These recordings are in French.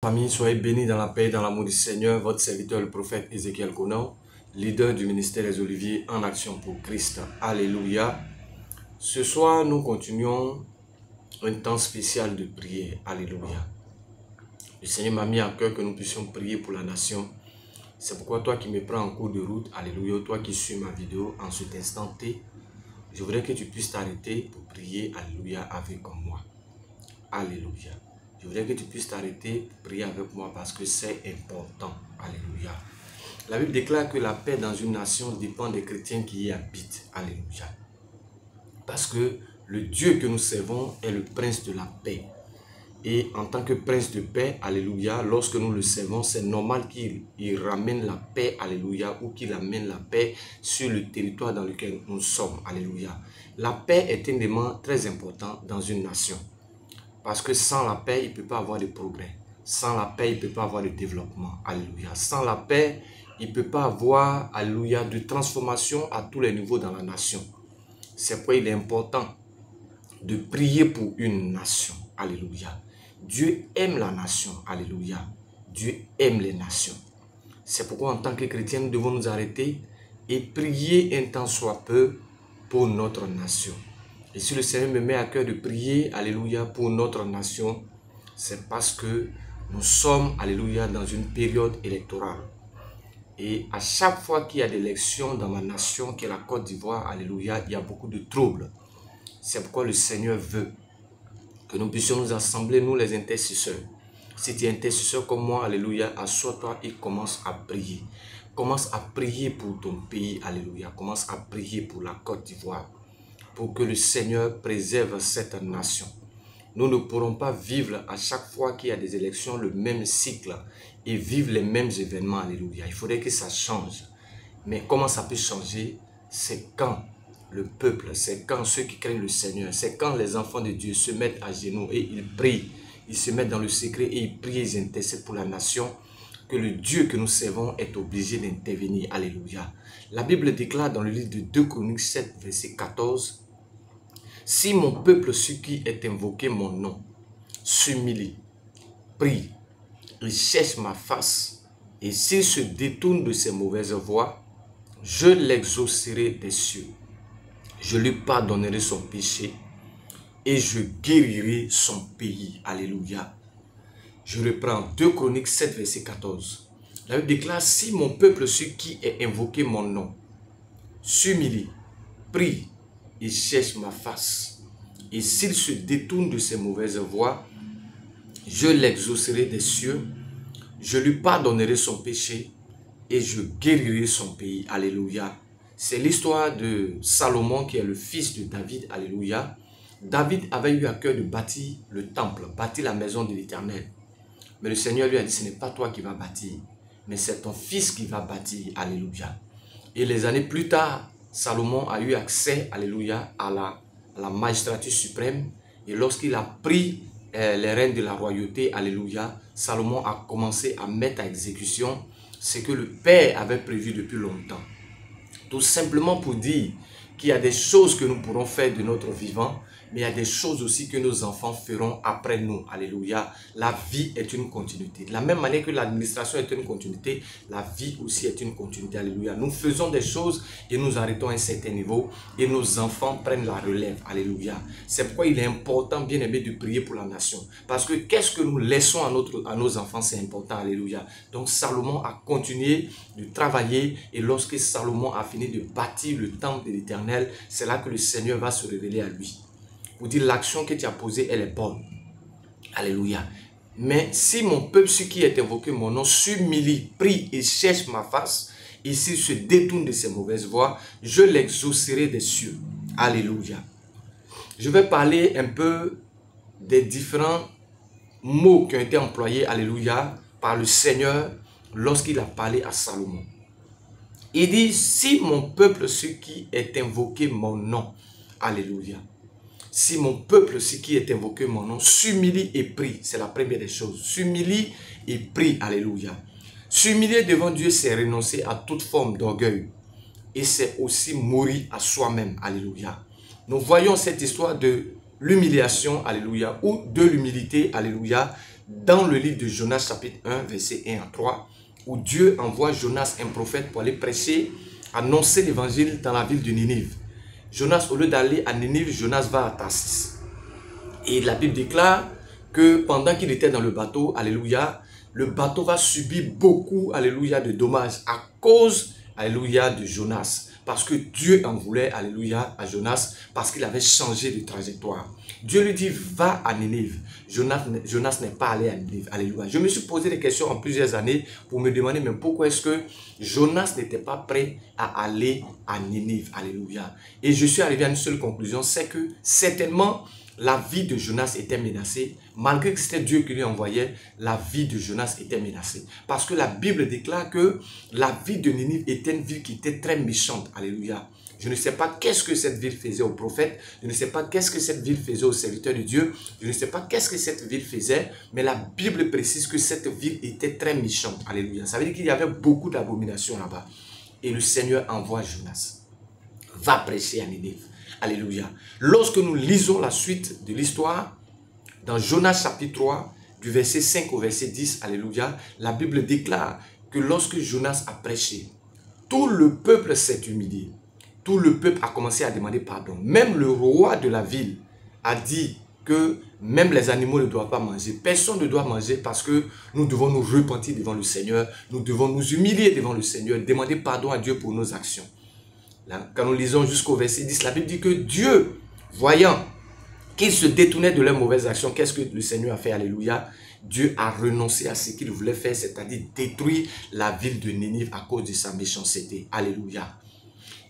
Famille, soyez bénis dans la paix et dans l'amour du Seigneur. Votre serviteur, le prophète Ézéchiel Conan, leader du ministère des Oliviers en action pour Christ. Alléluia. Ce soir, nous continuons un temps spécial de prière. Alléluia. Le Seigneur m'a mis à cœur que nous puissions prier pour la nation. C'est pourquoi toi qui me prends en cours de route, alléluia, toi qui suis ma vidéo en cet instant T, je voudrais que tu puisses t'arrêter pour prier, alléluia, avec moi. Alléluia. Je voudrais que tu puisses t'arrêter pour prier avec moi parce que c'est important. Alléluia. La Bible déclare que la paix dans une nation dépend des chrétiens qui y habitent. Alléluia. Parce que le Dieu que nous servons est le prince de la paix. Et en tant que prince de paix, alléluia, lorsque nous le servons, c'est normal qu'il ramène la paix, alléluia, ou qu'il amène la paix sur le territoire dans lequel nous sommes, alléluia. La paix est un élément très important dans une nation. Parce que sans la paix, il ne peut pas avoir de progrès. Sans la paix, il ne peut pas avoir de développement, alléluia. Sans la paix, il ne peut pas avoir, alléluia, de transformation à tous les niveaux dans la nation. C'est pourquoi il est important de prier pour une nation, alléluia. Dieu aime la nation, alléluia. Dieu aime les nations. C'est pourquoi en tant que chrétiens, nous devons nous arrêter et prier un temps soit peu pour notre nation. Et si le Seigneur me met à cœur de prier, alléluia, pour notre nation, c'est parce que nous sommes, alléluia, dans une période électorale. Et à chaque fois qu'il y a des élections dans ma nation, qui est la Côte d'Ivoire, alléluia, il y a beaucoup de troubles. C'est pourquoi le Seigneur veut que nous puissions nous assembler, nous les intercesseurs. Si tu es intercesseur comme moi, alléluia, assois-toi et commence à prier. Commence à prier pour ton pays, alléluia. Commence à prier pour la Côte d'Ivoire, pour que le Seigneur préserve cette nation. Nous ne pourrons pas vivre à chaque fois qu'il y a des élections le même cycle et vivre les mêmes événements, alléluia. Il faudrait que ça change. Mais comment ça peut changer? C'est quand le peuple, c'est quand ceux qui craignent le Seigneur, c'est quand les enfants de Dieu se mettent à genoux et ils prient, ils se mettent dans le secret et ils prient, ils intercèdent pour la nation, que le Dieu que nous servons est obligé d'intervenir. Alléluia. La Bible déclare dans le livre de 2 Chroniques 7, verset 14, « Si mon peuple, ce qui est invoqué mon nom, s'humilie, prie, il cherche ma face, et s'il se détourne de ses mauvaises voies, je l'exaucerai des cieux. Je lui pardonnerai son péché et je guérirai son pays. » Alléluia. Je reprends 2 Chroniques 7, verset 14. La Bible déclare, « Si mon peuple, ce qui est invoqué mon nom, s'humilie, prie et cherche ma face, et s'il se détourne de ses mauvaises voies, je l'exaucerai des cieux, je lui pardonnerai son péché et je guérirai son pays. » Alléluia. C'est l'histoire de Salomon qui est le fils de David. Alléluia. David avait eu à cœur de bâtir le temple, bâtir la maison de l'Éternel. Mais le Seigneur lui a dit, ce n'est pas toi qui vas bâtir, mais c'est ton fils qui va bâtir. Alléluia. Et les années plus tard, Salomon a eu accès, alléluia, à la magistrature suprême. Et lorsqu'il a pris les rênes de la royauté, alléluia, Salomon a commencé à mettre à exécution ce que le Père avait prévu depuis longtemps. Tout simplement pour dire qu'il y a des choses que nous pourrons faire de notre vivant, mais il y a des choses aussi que nos enfants feront après nous. Alléluia. La vie est une continuité. De la même manière que l'administration est une continuité, la vie aussi est une continuité. Alléluia. Nous faisons des choses et nous arrêtons à un certain niveau et nos enfants prennent la relève. Alléluia. C'est pourquoi il est important, bien aimé, de prier pour la nation. Parce que qu'est-ce que nous laissons à nos enfants, c'est important. Alléluia. Donc Salomon a continué de travailler et lorsque Salomon a fini de bâtir le temple de l'Éternel, c'est là que le Seigneur va se révéler à lui. Pour dire l'action que tu as posée, elle est bonne. Alléluia. Mais si mon peuple, ce qui est invoqué mon nom, s'humilie, prie et cherche ma face, et s'il se détourne de ses mauvaises voies, je l'exaucerai des cieux. Alléluia. Je vais parler un peu des différents mots qui ont été employés, alléluia, par le Seigneur lorsqu'il a parlé à Salomon. Il dit, si mon peuple, ce qui est invoqué mon nom, alléluia. Si mon peuple, ce qui est invoqué mon nom, s'humilie et prie, c'est la première des choses. S'humilie et prie, alléluia. S'humilier devant Dieu, c'est renoncer à toute forme d'orgueil. Et c'est aussi mourir à soi-même, alléluia. Nous voyons cette histoire de l'humiliation, alléluia, ou de l'humilité, alléluia, dans le livre de Jonas chapitre 1, verset 1 à 3, où Dieu envoie Jonas, un prophète, pour aller prêcher, annoncer l'évangile dans la ville de Ninive. Jonas, au lieu d'aller à Ninive, Jonas va à Tarsis. Et la Bible déclare que pendant qu'il était dans le bateau, alléluia, le bateau va subir beaucoup, alléluia, de dommages à cause, alléluia, de Jonas. Parce que Dieu en voulait, alléluia, à Jonas, parce qu'il avait changé de trajectoire. Dieu lui dit, va à Ninive. Jonas n'est pas allé à Ninive, alléluia. Je me suis posé des questions en plusieurs années pour me demander, mais pourquoi est-ce que Jonas n'était pas prêt à aller à Ninive, alléluia. Et je suis arrivé à une seule conclusion, c'est que certainement, la vie de Jonas était menacée. Malgré que c'était Dieu qui lui envoyait, la vie de Jonas était menacée. Parce que la Bible déclare que la ville de Ninive était une ville qui était très méchante. Alléluia. Je ne sais pas qu'est-ce que cette ville faisait aux prophètes. Je ne sais pas qu'est-ce que cette ville faisait aux serviteurs de Dieu. Je ne sais pas qu'est-ce que cette ville faisait. Mais la Bible précise que cette ville était très méchante. Alléluia. Ça veut dire qu'il y avait beaucoup d'abominations là-bas. Et le Seigneur envoie Jonas. Va prêcher à Ninive. Alléluia. Lorsque nous lisons la suite de l'histoire, dans Jonas chapitre 3, du verset 5 au verset 10, alléluia, la Bible déclare que lorsque Jonas a prêché, tout le peuple s'est humilié. Tout le peuple a commencé à demander pardon. Même le roi de la ville a dit que même les animaux ne doivent pas manger. Personne ne doit manger parce que nous devons nous repentir devant le Seigneur. Nous devons nous humilier devant le Seigneur, demander pardon à Dieu pour nos actions. Là, quand nous lisons jusqu'au verset 10, la Bible dit que Dieu, voyant qu'ils se détournaient de leurs mauvaises actions, qu'est-ce que le Seigneur a fait? Alléluia. Dieu a renoncé à ce qu'il voulait faire, c'est-à-dire détruire la ville de Ninive à cause de sa méchanceté. Alléluia.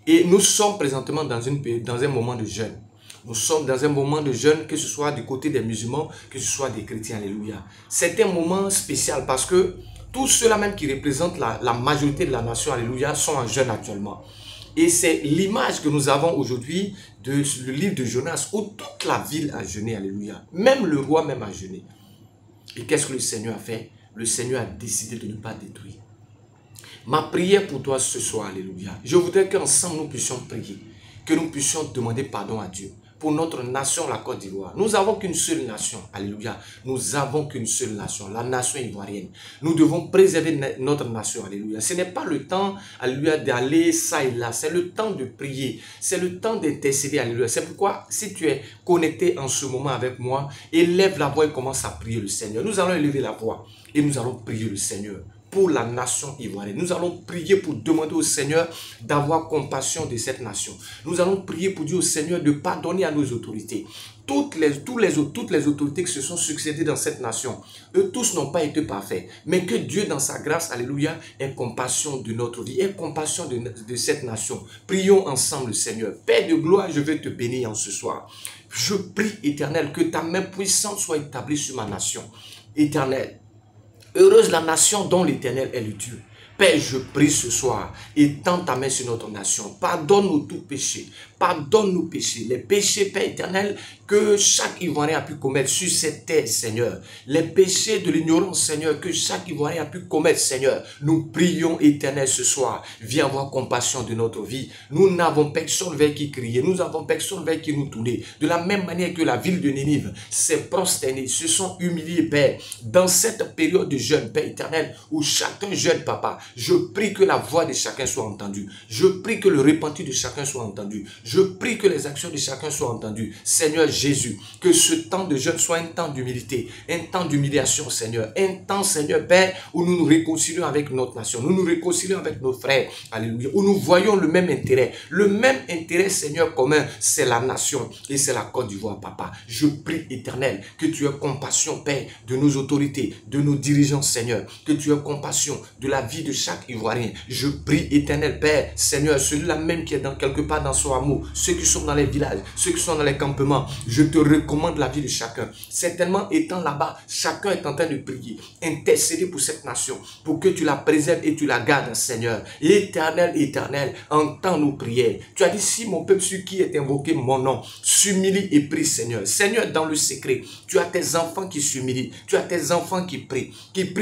Et nous sommes présentement dans un moment de jeûne. Nous sommes dans un moment de jeûne, que ce soit du côté des musulmans, que ce soit des chrétiens. Alléluia. C'est un moment spécial parce que tous ceux-là même qui représentent la majorité de la nation, alléluia, sont en jeûne actuellement. Et c'est l'image que nous avons aujourd'hui du livre de Jonas, où toute la ville a jeûné, alléluia. Même le roi même a jeûné. Et qu'est-ce que le Seigneur a fait? Le Seigneur a décidé de ne pas détruire. Ma prière pour toi ce soir, alléluia. Je voudrais qu'ensemble nous puissions prier, que nous puissions demander pardon à Dieu. Pour notre nation, la Côte d'Ivoire. Nous n'avons qu'une seule nation. Alléluia. Nous avons qu'une seule nation, la nation ivoirienne. Nous devons préserver notre nation. Alléluia. Ce n'est pas le temps, alléluia, d'aller ça et là. C'est le temps de prier. C'est le temps d'intercéder. Alléluia. C'est pourquoi, si tu es connecté en ce moment avec moi, élève la voix et commence à prier le Seigneur. Nous allons élever la voix et nous allons prier le Seigneur pour la nation ivoirienne. Nous allons prier pour demander au Seigneur d'avoir compassion de cette nation. Nous allons prier pour dire au Seigneur de pardonner à nos autorités. Toutes les autorités qui se sont succédées dans cette nation, eux tous n'ont pas été parfaits. Mais que Dieu dans sa grâce, alléluia, ait compassion de notre vie, ait compassion de cette nation. Prions ensemble, Seigneur. Père de gloire, je vais te bénir en ce soir. Je prie, Éternel, que ta main puissante soit établie sur ma nation. Éternel, heureuse la nation dont l'Éternel est le Dieu. Père, je prie ce soir, étends ta main sur notre nation. Pardonne-nous tout péché. Pardonne nos péchés. Les péchés, Père éternel, que chaque Ivoirien a pu commettre sur cette terre, Seigneur. Les péchés de l'ignorance, Seigneur, que chaque Ivoirien a pu commettre, Seigneur. Nous prions, Éternel, ce soir. Viens avoir compassion de notre vie. Nous n'avons personne vers qui crier. Nous n'avons personne vers qui nous tourner. De la même manière que la ville de Ninive s'est prosternée, se sont humiliés, Père. Dans cette période de jeûne, Père éternel, où chacun jeûne, Papa, je prie que la voix de chacun soit entendue. Je prie que le repentir de chacun soit entendu. Je prie que les actions de chacun soient entendues. Seigneur Jésus, que ce temps de jeûne soit un temps d'humilité, un temps d'humiliation, Seigneur. Un temps, Seigneur Père, où nous nous réconcilions avec notre nation. Nous nous réconcilions avec nos frères. Alléluia. Où nous voyons le même intérêt. Le même intérêt, Seigneur, commun, c'est la nation et c'est la Côte d'Ivoire, Papa. Je prie, Éternel, que tu aies compassion, Père, de nos autorités, de nos dirigeants, Seigneur. Que tu aies compassion de la vie de chaque Ivoirien. Je prie, Éternel Père, Seigneur, celui-là même qui est quelque part dans son amour, ceux qui sont dans les villages, ceux qui sont dans les campements, je te recommande la vie de chacun. Certainement, étant là-bas, chacun est en train de prier, intercéder pour cette nation, pour que tu la préserves et tu la gardes, Seigneur. Éternel, éternel, entends nos prières. Tu as dit, si mon peuple sur qui est invoqué mon nom, s'humilie et prie, Seigneur. Seigneur, dans le secret, tu as tes enfants qui s'humilient, tu as tes enfants qui prient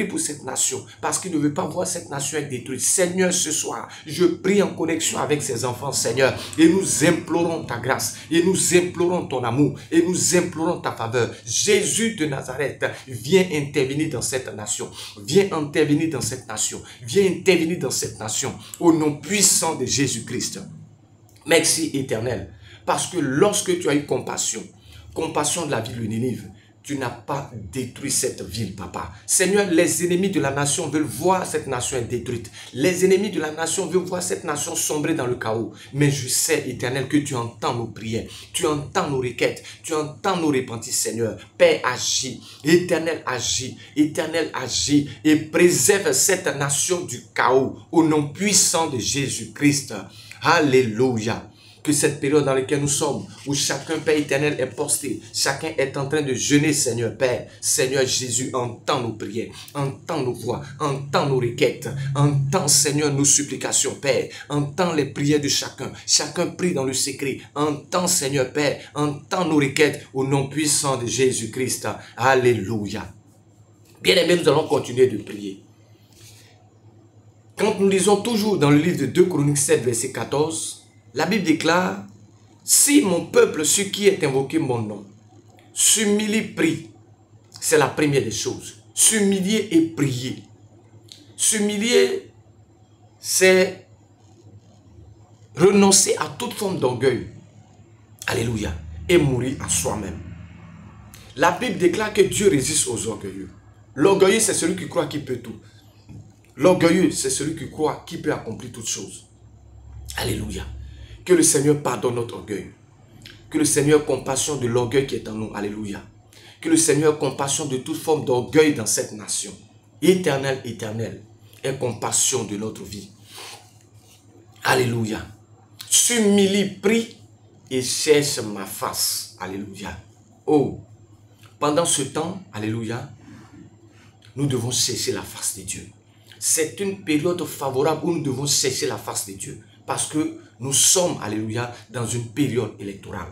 pour cette nation, parce qu'ils ne veulent pas voir cette nation nation est détruite. Seigneur, ce soir, je prie en connexion avec ces enfants, Seigneur, et nous implorons ta grâce, et nous implorons ton amour, et nous implorons ta faveur. Jésus de Nazareth, viens intervenir dans cette nation, viens intervenir dans cette nation, viens intervenir dans cette nation, au nom puissant de Jésus-Christ. Merci éternel, parce que lorsque tu as eu compassion de la ville de Ninive, tu n'as pas détruit cette ville, papa. Seigneur, les ennemis de la nation veulent voir cette nation être détruite. Les ennemis de la nation veulent voir cette nation sombrer dans le chaos. Mais je sais, éternel, que tu entends nos prières, tu entends nos requêtes, tu entends nos repentis, Seigneur. Père, agis, éternel, agis et préserve cette nation du chaos au nom puissant de Jésus-Christ. Alléluia. Que cette période dans laquelle nous sommes, où chacun, Père éternel, est posté, chacun est en train de jeûner, Seigneur Père. Seigneur Jésus, entends nos prières, entends nos voix, entends nos requêtes, entends, Seigneur, nos supplications, Père. Entends les prières de chacun. Chacun prie dans le secret. Entends, Seigneur Père, entends nos requêtes au nom puissant de Jésus-Christ. Alléluia. Bien-aimés, nous allons continuer de prier. Quand nous lisons toujours dans le livre de 2 Chroniques 7, verset 14, la Bible déclare, si mon peuple, ce qui est invoqué mon nom, s'humilie, prie. C'est la première des choses. S'humilier et prier. S'humilier, c'est renoncer à toute forme d'orgueil. Alléluia. Et mourir à soi-même. La Bible déclare que Dieu résiste aux orgueilleux. L'orgueilleux, c'est celui qui croit qu'il peut tout. L'orgueilleux, c'est celui qui croit qu'il peut accomplir toutes choses. Alléluia. Que le Seigneur pardonne notre orgueil. Que le Seigneur compassion de l'orgueil qui est en nous. Alléluia. Que le Seigneur compassion de toute forme d'orgueil dans cette nation. Éternel, éternel. Et compassion de notre vie. Alléluia. S'humilie, prie et cherche ma face. Alléluia. Oh, pendant ce temps, alléluia, nous devons chercher la face de Dieu. C'est une période favorable où nous devons chercher la face de Dieu. Parce que nous sommes, alléluia, dans une période électorale.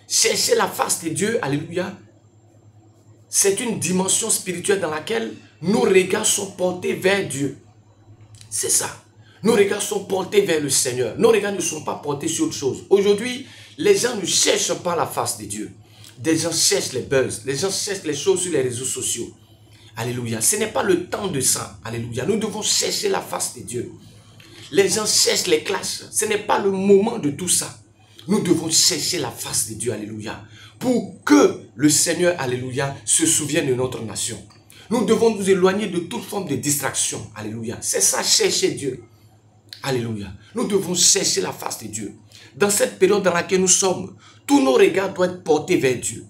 Chercher la face de Dieu, alléluia, c'est une dimension spirituelle dans laquelle nos regards sont portés vers Dieu. C'est ça. Nos regards sont portés vers le Seigneur. Nos regards ne sont pas portés sur autre chose. Aujourd'hui, les gens ne cherchent pas la face de Dieu. Des gens cherchent les buzz. Les gens cherchent les choses sur les réseaux sociaux. Alléluia. Ce n'est pas le temps de ça. Alléluia. Nous devons chercher la face de Dieu. Les gens cherchent les clashs. Ce n'est pas le moment de tout ça. Nous devons chercher la face de Dieu. Alléluia. Pour que le Seigneur, alléluia, se souvienne de notre nation. Nous devons nous éloigner de toute forme de distraction. Alléluia. C'est ça, chercher Dieu. Alléluia. Nous devons chercher la face de Dieu. Dans cette période dans laquelle nous sommes, tous nos regards doivent être portés vers Dieu.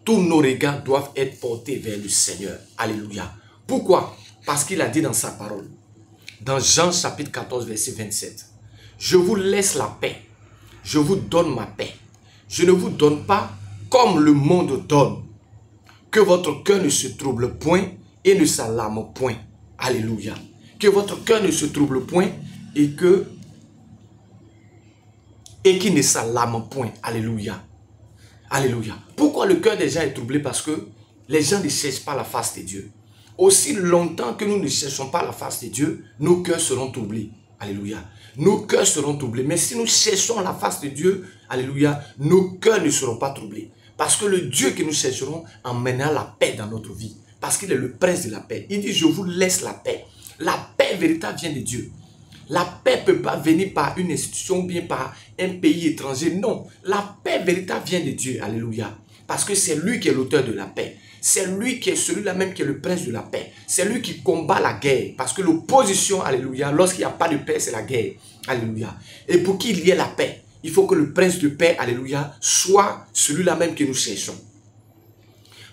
Tous nos regards doivent être portés vers le Seigneur. Alléluia. Pourquoi? Parce qu'il a dit dans sa parole, dans Jean chapitre 14, verset 27, « Je vous laisse la paix, je vous donne ma paix. Je ne vous donne pas comme le monde donne. Que votre cœur ne se trouble point et ne s'alarme point. » Alléluia. Que votre cœur ne se trouble point et qu'il ne s'alarme point. Alléluia. Alléluia. Pourquoi le cœur des gens est troublé? Parce que les gens ne cherchent pas la face de Dieu. Aussi longtemps que nous ne cherchons pas la face de Dieu, nos cœurs seront troublés. Alléluia. Nos cœurs seront troublés. Mais si nous cherchons la face de Dieu, alléluia, nos cœurs ne seront pas troublés. Parce que le Dieu que nous chercherons emmènera la paix dans notre vie. Parce qu'il est le prince de la paix. Il dit, je vous laisse la paix. La paix véritable vient de Dieu. La paix ne peut pas venir par une institution ou bien par un pays étranger. Non, la paix véritable vient de Dieu. Alléluia. Parce que c'est lui qui est l'auteur de la paix. C'est lui qui est celui-là même qui est le prince de la paix. C'est lui qui combat la guerre. Parce que l'opposition, alléluia, lorsqu'il n'y a pas de paix, c'est la guerre. Alléluia. Et pour qu'il y ait la paix, il faut que le prince de paix, alléluia, soit celui-là même que nous cherchons.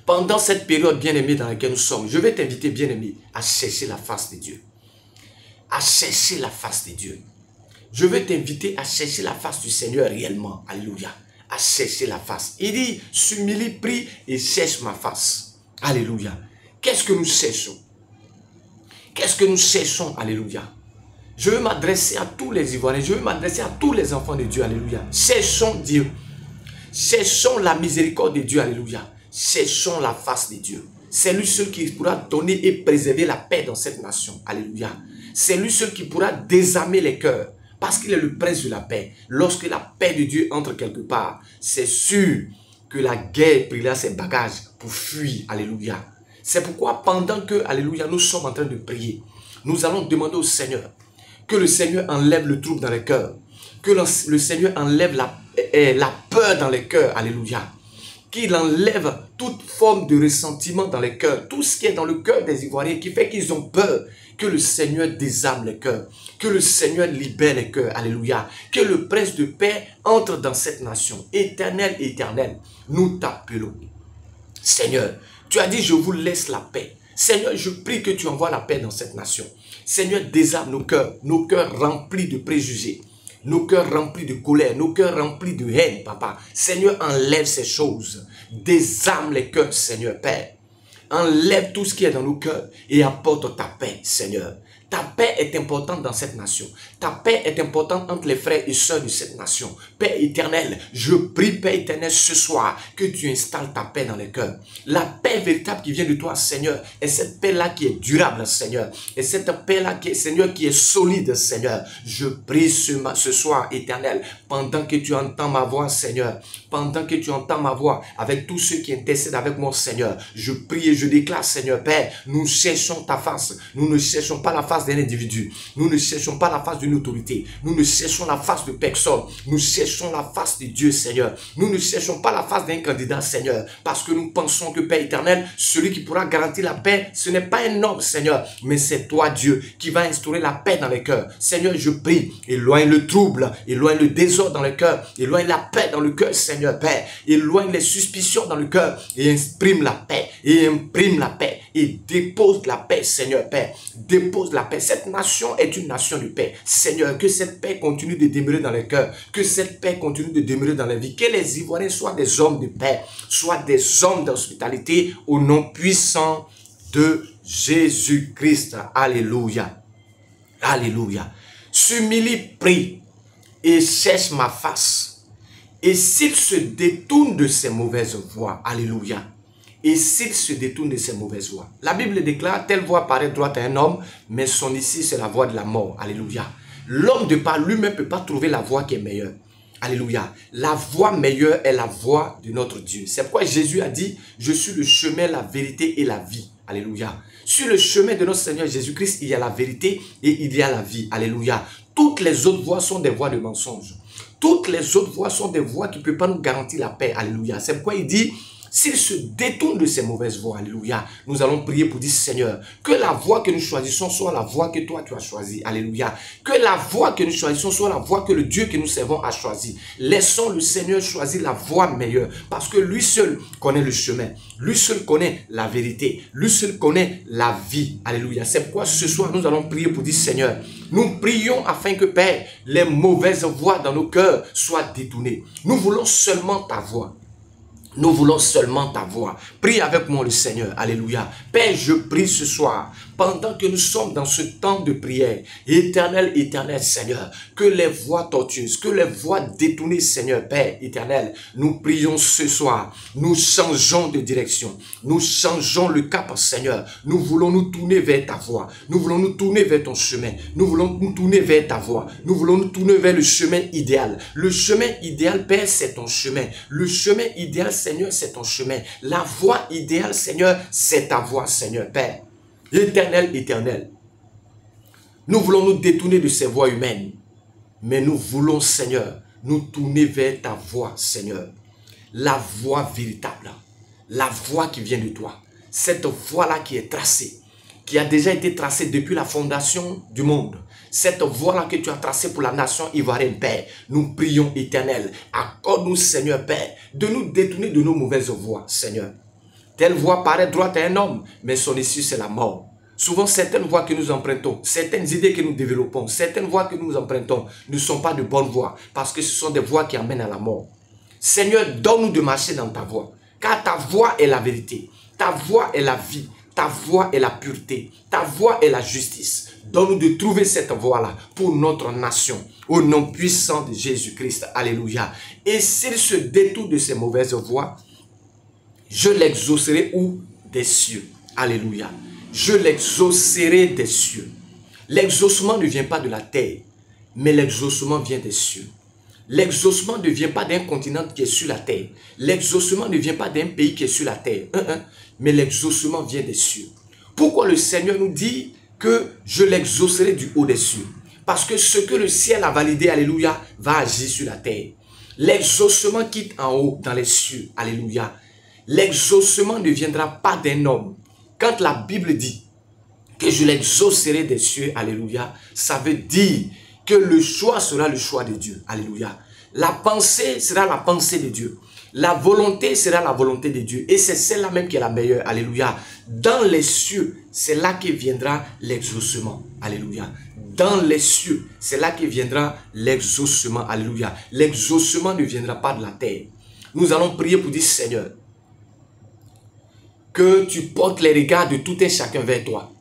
Pendant cette période bien-aimée dans laquelle nous sommes, je vais t'inviter, bien-aimé, à chercher la face de Dieu. À chercher la face de Dieu. Je vais t'inviter à chercher la face du Seigneur réellement. Alléluia. À chercher la face. Il dit, s'humilie, prie et cherche ma face. Alléluia. Qu'est-ce que nous cherchons? Qu'est-ce que nous cherchons? Alléluia. Je veux m'adresser à tous les Ivoiriens. Je veux m'adresser à tous les enfants de Dieu. Alléluia. Cherchons Dieu. Cherchons la miséricorde de Dieu. Alléluia. Cherchons la face de Dieu. C'est lui seul qui pourra donner et préserver la paix dans cette nation. Alléluia. C'est lui seul qui pourra désarmer les cœurs. Parce qu'il est le prince de la paix. Lorsque la paix de Dieu entre quelque part, c'est sûr que la guerre prendra ses bagages pour fuir. Alléluia. C'est pourquoi pendant que, alléluia, nous sommes en train de prier, nous allons demander au Seigneur que le Seigneur enlève le trouble dans les cœurs. Que le Seigneur enlève la peur dans les cœurs. Alléluia. Qu'il enlève toute forme de ressentiment dans les cœurs. Tout ce qui est dans le cœur des Ivoiriens qui fait qu'ils ont peur. Que le Seigneur désarme les cœurs. Que le Seigneur libère les cœurs. Alléluia. Que le prince de paix entre dans cette nation. Éternel, éternel, nous t'appelons. Seigneur, tu as dit je vous laisse la paix. Seigneur, je prie que tu envoies la paix dans cette nation. Seigneur, désarme nos cœurs remplis de préjugés. Nos cœurs remplis de colère, nos cœurs remplis de haine, papa. Seigneur, enlève ces choses. Désarme les cœurs, Seigneur, Père. Enlève tout ce qui est dans nos cœurs et apporte ta paix, Seigneur. Ta paix est importante dans cette nation. Ta paix est importante entre les frères et sœurs de cette nation. Père éternel, je prie, Père éternel, ce soir, que tu installes ta paix dans les cœurs. La paix véritable qui vient de toi, Seigneur, est cette paix-là qui est durable, Seigneur. Et cette paix-là, Seigneur, qui est solide, Seigneur. Je prie ce soir, éternel, pendant que tu entends ma voix, Seigneur, pendant que tu entends ma voix, avec tous ceux qui intercèdent avec moi, Seigneur, je prie et je déclare, Seigneur, Père, nous cherchons ta face. Nous ne cherchons pas la face d'un individu. Nous ne cherchons pas la face d'une autorité. Nous ne cherchons la face de personne. Nous cherchons la face de Dieu, Seigneur. Nous ne cherchons pas la face d'un candidat, Seigneur. Parce que nous pensons que, Père éternel, celui qui pourra garantir la paix, ce n'est pas un homme, Seigneur, mais c'est toi, Dieu, qui va instaurer la paix dans les cœurs. Seigneur, je prie, éloigne le trouble, éloigne le désordre dans le cœur, éloigne la paix dans le cœur, Seigneur, Père. Éloigne les suspicions dans le cœur et imprime la paix. Et imprime la paix. Et dépose la paix, Seigneur, Père. Dépose la paix. Cette nation est une nation de paix. Seigneur, que cette paix continue de demeurer dans les cœurs. Que cette paix continue de demeurer dans la vie. Que les Ivoiriens soient des hommes de paix. Soient des hommes d'hospitalité au nom puissant de Jésus-Christ. Alléluia. Alléluia. S'humilie, prie et cherche ma face. Et s'il se détourne de ses mauvaises voies, alléluia. Et s'il se détourne de ses mauvaises voies. La Bible déclare, telle voie paraît droite à un homme, mais son issue c'est la voie de la mort. Alléluia. L'homme de par lui-même ne peut pas trouver la voie qui est meilleure. Alléluia. La voie meilleure est la voie de notre Dieu. C'est pourquoi Jésus a dit, je suis le chemin, la vérité et la vie. Alléluia. Sur le chemin de notre Seigneur Jésus-Christ, il y a la vérité et il y a la vie. Alléluia. Toutes les autres voies sont des voies de mensonges. Toutes les autres voies sont des voies qui ne peuvent pas nous garantir la paix. Alléluia. C'est pourquoi il dit, s'il se détourne de ces mauvaises voies, alléluia, nous allons prier pour dire, Seigneur, que la voie que nous choisissons soit la voie que toi tu as choisie, alléluia. Que la voie que nous choisissons soit la voie que le Dieu que nous servons a choisie. Laissons le Seigneur choisir la voie meilleure, parce que lui seul connaît le chemin, lui seul connaît la vérité, lui seul connaît la vie, alléluia. C'est pourquoi ce soir nous allons prier pour dire, Seigneur, nous prions afin que, Père, les mauvaises voies dans nos cœurs soient détournées. Nous voulons seulement ta voix. Nous voulons seulement ta voix. Prie avec moi le Seigneur. Alléluia. Père, je prie ce soir, pendant que nous sommes dans ce temps de prière. Éternel, éternel Seigneur, que les voies tortueuses, que les voies détournées, Seigneur, Père éternel, nous prions ce soir. Nous changeons de direction. Nous changeons le cap, Seigneur. Nous voulons nous tourner vers ta voie. Nous voulons nous tourner vers ton chemin. Nous voulons nous tourner vers ta voie. Nous voulons nous tourner vers le chemin idéal. Le chemin idéal, Père, c'est ton chemin. Le chemin idéal, Seigneur, c'est ton chemin. La voie idéale, Seigneur, c'est ta voie, Seigneur, Père. Éternel, éternel. Nous voulons nous détourner de ces voies humaines. Mais nous voulons, Seigneur, nous tourner vers ta voie, Seigneur. La voie véritable. La voie qui vient de toi. Cette voie-là qui est tracée. Qui a déjà été tracée depuis la fondation du monde. Cette voie-là que tu as tracée pour la nation ivoirienne, Père, nous prions, éternel, accorde-nous, Seigneur, Père, de nous détourner de nos mauvaises voies, Seigneur. Telle voie paraît droite à un homme, mais son issue, c'est la mort. Souvent, certaines voies que nous empruntons, certaines idées que nous développons, certaines voies que nous empruntons ne sont pas de bonnes voies, parce que ce sont des voies qui amènent à la mort. Seigneur, donne-nous de marcher dans ta voie, car ta voie est la vérité, ta voie est la vie, ta voie est la pureté, ta voie est la justice. Donne-nous de trouver cette voie-là pour notre nation, au nom puissant de Jésus-Christ. Alléluia. Et s'il se détourne de ces mauvaises voies, je l'exaucerai ou des cieux. Alléluia. Je l'exaucerai des cieux. L'exaucement ne vient pas de la terre, mais l'exaucement vient des cieux. L'exaucement ne vient pas d'un continent qui est sur la terre. L'exaucement ne vient pas d'un pays qui est sur la terre. Mais l'exaucement vient des cieux. Pourquoi le Seigneur nous dit que je l'exaucerai du haut des cieux? Parce que ce que le ciel a validé, alléluia, va agir sur la terre. L'exaucement quitte en haut dans les cieux, alléluia. L'exaucement ne viendra pas d'un homme. Quand la Bible dit que je l'exaucerai des cieux, alléluia, ça veut dire que le choix sera le choix de Dieu, alléluia. La pensée sera la pensée de Dieu. La volonté sera la volonté de Dieu. Et c'est celle-là même qui est la meilleure, alléluia. Dans les cieux, c'est là que viendra l'exaucement, alléluia. Dans les cieux, c'est là que viendra l'exaucement, alléluia. L'exaucement ne viendra pas de la terre. Nous allons prier pour dire, Seigneur, que tu portes les regards de tout un chacun vers toi.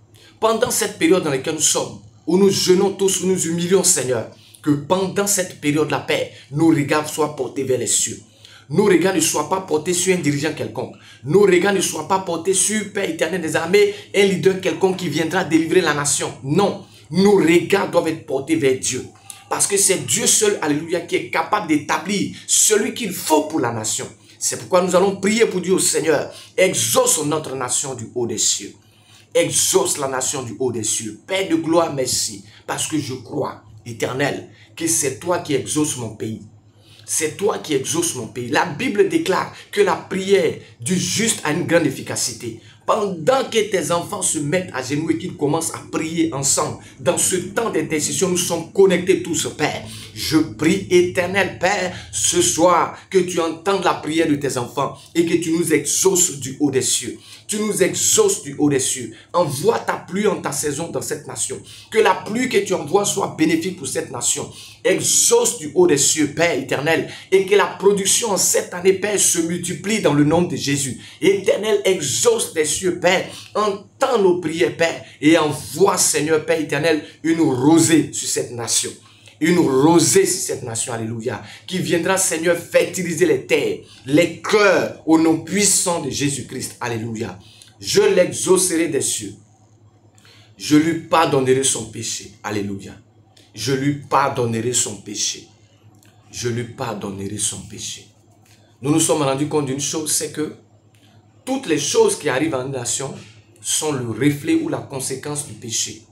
Pendant cette période dans laquelle nous sommes, où nous jeûnons tous, où nous humilions, Seigneur, que pendant cette période de la paix, nos regards soient portés vers les cieux. Nos regards ne soient pas portés sur un dirigeant quelconque. Nos regards ne soient pas portés sur Père éternel des armées, un leader quelconque qui viendra délivrer la nation. Non, nos regards doivent être portés vers Dieu. Parce que c'est Dieu seul, alléluia, qui est capable d'établir celui qu'il faut pour la nation. C'est pourquoi nous allons prier pour Dieu au Seigneur. Exauce notre nation du haut des cieux. Exauce la nation du haut des cieux. Père de gloire, merci. Parce que je crois, éternel, que c'est toi qui exauces mon pays. C'est toi qui exauces mon pays. La Bible déclare que la prière du juste a une grande efficacité. Pendant que tes enfants se mettent à genoux et qu'ils commencent à prier ensemble, dans ce temps d'intercession, nous sommes connectés tous, Père. Je prie, éternel Père, ce soir, que tu entendes la prière de tes enfants et que tu nous exauces du haut des cieux. Tu nous exauces du haut des cieux. Envoie ta pluie en ta saison dans cette nation. Que la pluie que tu envoies soit bénéfique pour cette nation. Exauce du haut des cieux, Père éternel. Et que la production en cette année, Père, se multiplie dans le nom de Jésus. Éternel, exauce des cieux, Père. Entends nos prières, Père. Et envoie, Seigneur, Père éternel, une rosée sur cette nation. Une rosée sur cette nation, alléluia, qui viendra, Seigneur, fertiliser les terres, les cœurs, au nom puissant de Jésus-Christ, alléluia. Je l'exaucerai des cieux. Je lui pardonnerai son péché, alléluia. Je lui pardonnerai son péché. Je lui pardonnerai son péché. Nous nous sommes rendus compte d'une chose, c'est que toutes les choses qui arrivent à une nation sont le reflet ou la conséquence du péché.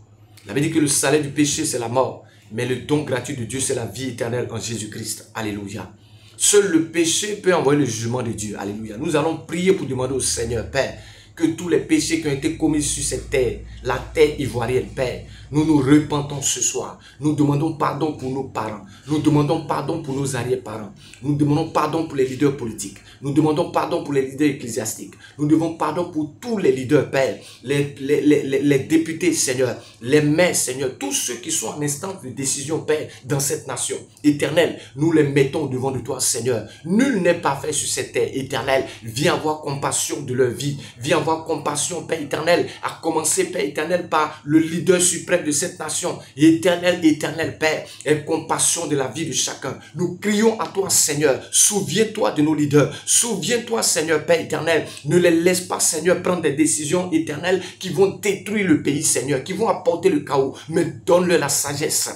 Il avait dit que le salaire du péché, c'est la mort. Mais le don gratuit de Dieu, c'est la vie éternelle en Jésus-Christ. Alléluia. Seul le péché peut envoyer le jugement de Dieu. Alléluia. Nous allons prier pour demander au Seigneur, Père, que tous les péchés qui ont été commis sur cette terre, la terre ivoirienne, Père, nous nous repentons ce soir. Nous demandons pardon pour nos parents. Nous demandons pardon pour nos arrière-parents. Nous demandons pardon pour les leaders politiques. Nous demandons pardon pour les leaders ecclésiastiques. Nous devons pardon pour tous les leaders, Père, les députés, Seigneur, les maires, Seigneur, tous ceux qui sont en instance de décision, Père, dans cette nation. Éternel, nous les mettons devant de toi, Seigneur. Nul n'est parfait sur cette terre. Éternel, viens avoir compassion de leur vie. Viens avoir compassion, Père éternel, à commencer, Père éternel, par le leader suprême de cette nation. Éternel, éternel, Père, aie compassion de la vie de chacun. Nous crions à toi, Seigneur. Souviens-toi de nos leaders. Souviens-toi, Seigneur, Père éternel. Ne les laisse pas, Seigneur, prendre des décisions éternelles qui vont détruire le pays, Seigneur, qui vont apporter le chaos. Mais donne-leur la sagesse.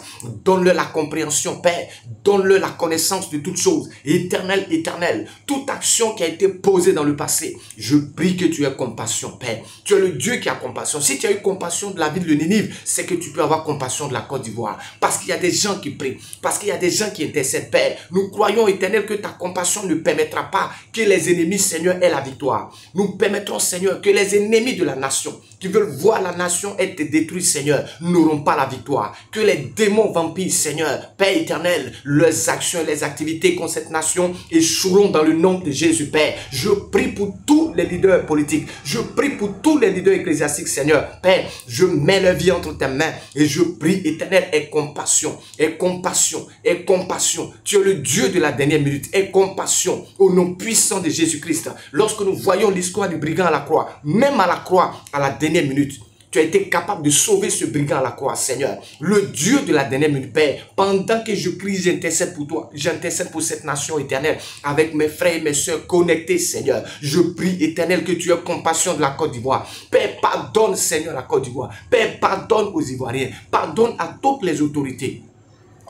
Donne-leur la compréhension, Père. Donne-leur la connaissance de toutes choses. Éternel, éternel, toute action qui a été posée dans le passé, je prie que tu aies compassion, Père. Tu es le Dieu qui a compassion. Si tu as eu compassion de la vie de Ninive, c'est que tu peux avoir compassion de la Côte d'Ivoire. Parce qu'il y a des gens qui prient. Parce qu'il y a des gens qui intercèdent, Père. Nous croyons, éternel, que ta compassion ne permettra pas que les ennemis, Seigneur, aient la victoire. Nous permettrons, Seigneur, que les ennemis de la nation, qui veulent voir la nation être détruite, Seigneur, n'auront pas la victoire. Que les démons vampires, Seigneur, Père éternel, leurs actions et les activités contre cette nation échoueront dans le nom de Jésus, Père. Je prie pour tous les leaders politiques. Je prie pour tous les leaders ecclésiastiques, Seigneur. Père, je mets leur vie entre tes mains et je prie, éternel, aie compassion, aie compassion, aie compassion. Tu es le Dieu de la dernière minute. Aie compassion au nom puissant de Jésus-Christ. Lorsque nous voyons l'histoire du brigand à la croix, même à la croix, à la dernière minute, tu as été capable de sauver ce brigand à la croix, Seigneur. Le Dieu de la dernière minute, Père, pendant que je prie, j'intercède pour toi, j'intercède pour cette nation éternelle, avec mes frères et mes soeurs connectés, Seigneur. Je prie, Éternel, que tu aies compassion de la Côte d'Ivoire. Père, pardonne, Seigneur, la Côte d'Ivoire. Père, pardonne aux Ivoiriens. Pardonne à toutes les autorités.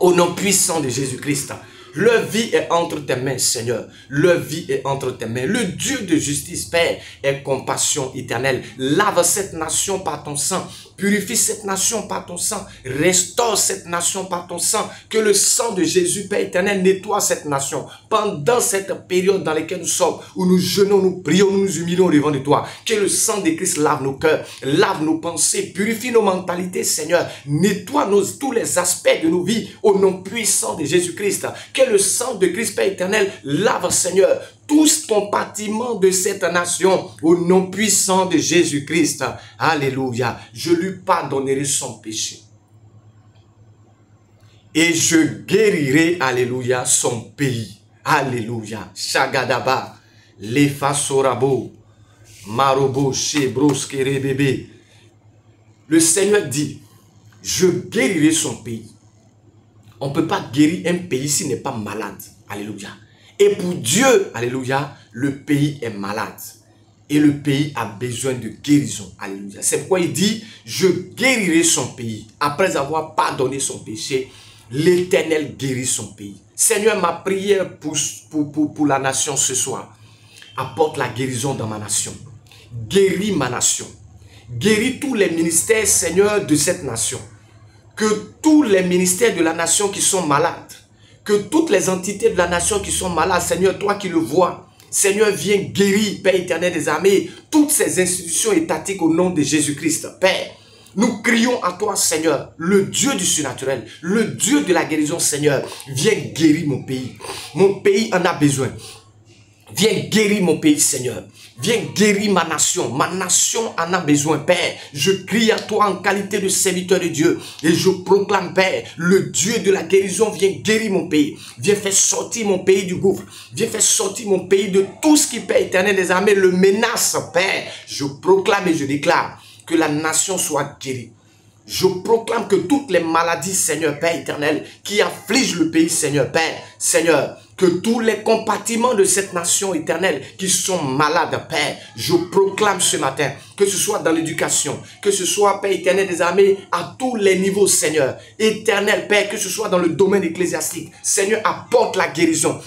Au nom puissant de Jésus-Christ. Leur vie est entre tes mains, Seigneur. Leur vie est entre tes mains. Le Dieu de justice, Père, est compassion éternelle. Lave cette nation par ton sang. Purifie cette nation par ton sang. Restaure cette nation par ton sang. Que le sang de Jésus, Père éternel, nettoie cette nation. Pendant cette période dans laquelle nous sommes, où nous jeûnons, nous prions, nous nous humilions devant de toi. Que le sang de Christ lave nos cœurs, lave nos pensées, purifie nos mentalités, Seigneur. Nettoie tous les aspects de nos vies au nom puissant de Jésus-Christ. Que le sang de Christ, Père éternel, lave, Seigneur, tout compartiment de cette nation au nom puissant de Jésus-Christ. Alléluia. Je lui pardonnerai son péché. Et je guérirai, alléluia, son pays. Alléluia. Shagadaba. Lefa sorabo. Marobo shebros kerebebe. Le Seigneur dit, je guérirai son pays. On ne peut pas guérir un pays s'il n'est pas malade. Alléluia. Et pour Dieu, alléluia, le pays est malade. Et le pays a besoin de guérison. Alléluia. C'est pourquoi il dit, je guérirai son pays. Après avoir pardonné son péché, l'Éternel guérit son pays. Seigneur, ma prière pour la nation ce soir, apporte la guérison dans ma nation. Guéris ma nation. Guéris tous les ministères, Seigneur, de cette nation. Que tous les ministères de la nation qui sont malades, que toutes les entités de la nation qui sont malades, Seigneur, toi qui le vois, Seigneur, viens guérir, Père éternel des armées, toutes ces institutions étatiques au nom de Jésus-Christ. Père, nous crions à toi, Seigneur, le Dieu du surnaturel, le Dieu de la guérison, Seigneur. Viens guérir mon pays. Mon pays en a besoin. Viens guérir mon pays, Seigneur. Viens guérir ma nation. Ma nation en a besoin, Père. Je crie à toi en qualité de serviteur de Dieu. Et je proclame, Père, le Dieu de la guérison. Viens guérir mon pays. Viens faire sortir mon pays du gouffre. Viens faire sortir mon pays de tout ce qui, Père éternel des armées, le menace, Père. Je proclame et je déclare que la nation soit guérie. Je proclame que toutes les maladies, Seigneur, Père éternel, qui affligent le pays, Seigneur, Père, Seigneur, que tous les compartiments de cette nation éternelle qui sont malades, Père, je proclame ce matin, que ce soit dans l'éducation, que ce soit, Père éternel des armées, à tous les niveaux, Seigneur, éternel, Père, que ce soit dans le domaine ecclésiastique, Seigneur, apporte la guérison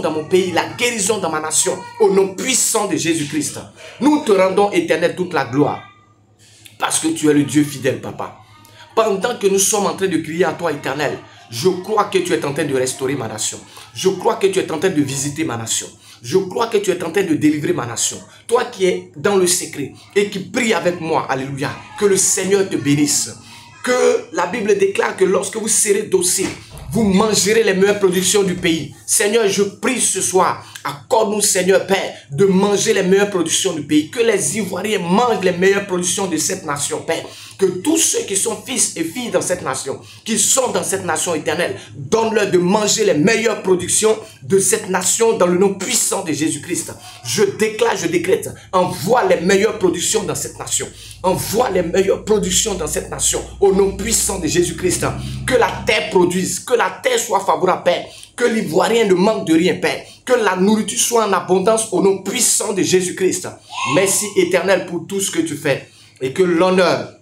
dans mon pays, la guérison dans ma nation, au nom puissant de Jésus-Christ. Nous te rendons, éternel, toute la gloire, parce que tu es le Dieu fidèle, Papa. Pendant que nous sommes en train de crier à toi, éternel, je crois que tu es en train de restaurer ma nation. Je crois que tu es en train de visiter ma nation. Je crois que tu es en train de délivrer ma nation. Toi qui es dans le secret et qui prie avec moi, alléluia, que le Seigneur te bénisse. Que la Bible déclare que lorsque vous serez dociles, vous mangerez les meilleures productions du pays. Seigneur, je prie ce soir, accorde-nous, Seigneur Père, de manger les meilleures productions du pays. Que les Ivoiriens mangent les meilleures productions de cette nation, Père. Que tous ceux qui sont fils et filles dans cette nation, qui sont dans cette nation éternelle, donne-leur de manger les meilleures productions de cette nation dans le nom puissant de Jésus-Christ. Je déclare, je décrète, envoie les meilleures productions dans cette nation. Envoie les meilleures productions dans cette nation au nom puissant de Jésus-Christ. Que la terre produise, que la terre soit favorable, Père. Que l'Ivoirien ne manque de rien, Père. Que la nourriture soit en abondance au nom puissant de Jésus-Christ. Merci éternel pour tout ce que tu fais. Et que l'honneur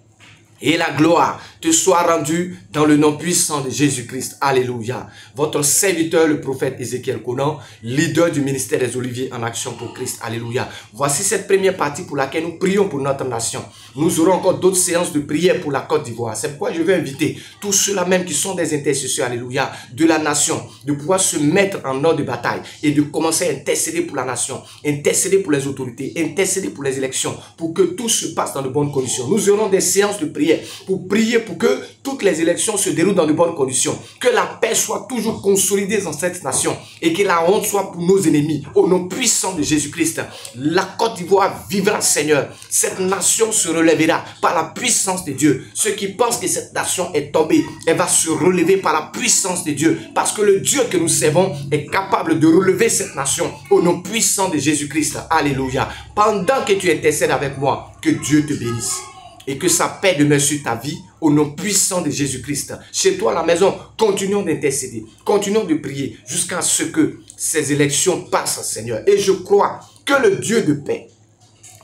et la gloire te soit rendue dans le nom puissant de Jésus-Christ. Alléluia. Votre serviteur, le prophète Ézéchiel Conan, leader du ministère des Oliviers en action pour Christ. Alléluia. Voici cette première partie pour laquelle nous prions pour notre nation. Nous aurons encore d'autres séances de prière pour la Côte d'Ivoire. C'est pourquoi je vais inviter tous ceux-là même qui sont des intercesseurs, alléluia, de la nation, de pouvoir se mettre en ordre de bataille et de commencer à intercéder pour la nation, intercéder pour les autorités, intercéder pour les élections, pour que tout se passe dans de bonnes conditions. Nous aurons des séances de prière pour prier pour que toutes les élections se déroulent dans de bonnes conditions, que la paix soit toujours consolidée dans cette nation et que la honte soit pour nos ennemis. Au nom puissant de Jésus-Christ, la Côte d'Ivoire vivra, Seigneur. Cette nation se relèvera par la puissance de Dieu. Ceux qui pensent que cette nation est tombée, elle va se relever par la puissance de Dieu, parce que le Dieu que nous servons est capable de relever cette nation au nom puissant de Jésus-Christ. Alléluia. Pendant que tu intercèdes avec moi, que Dieu te bénisse. et que sa paix demeure sur ta vie au nom puissant de Jésus-Christ. Chez toi à la maison, continuons d'intercéder, continuons de prier jusqu'à ce que ces élections passent, Seigneur. Et je crois que le Dieu de paix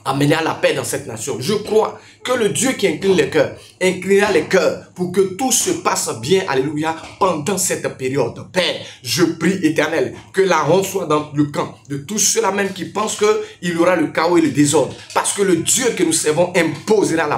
amènera la paix dans cette nation. Je crois que le Dieu qui incline les cœurs, inclinera les cœurs pour que tout se passe bien, alléluia, pendant cette période. Père, je prie, Éternel, que la honte soit dans le camp de tous ceux-là même qui pensent qu'il y aura le chaos et le désordre. Parce que le Dieu que nous servons imposera la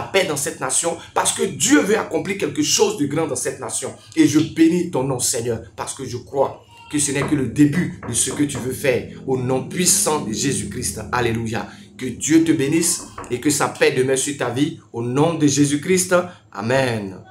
paix dans cette nation, parce que Dieu veut accomplir quelque chose de grand dans cette nation. Et je bénis ton nom, Seigneur, parce que je crois que ce n'est que le début de ce que tu veux faire au nom puissant de Jésus-Christ. Alléluia. Que Dieu te bénisse et que sa paix demeure sur ta vie au nom de Jésus-Christ. Amen.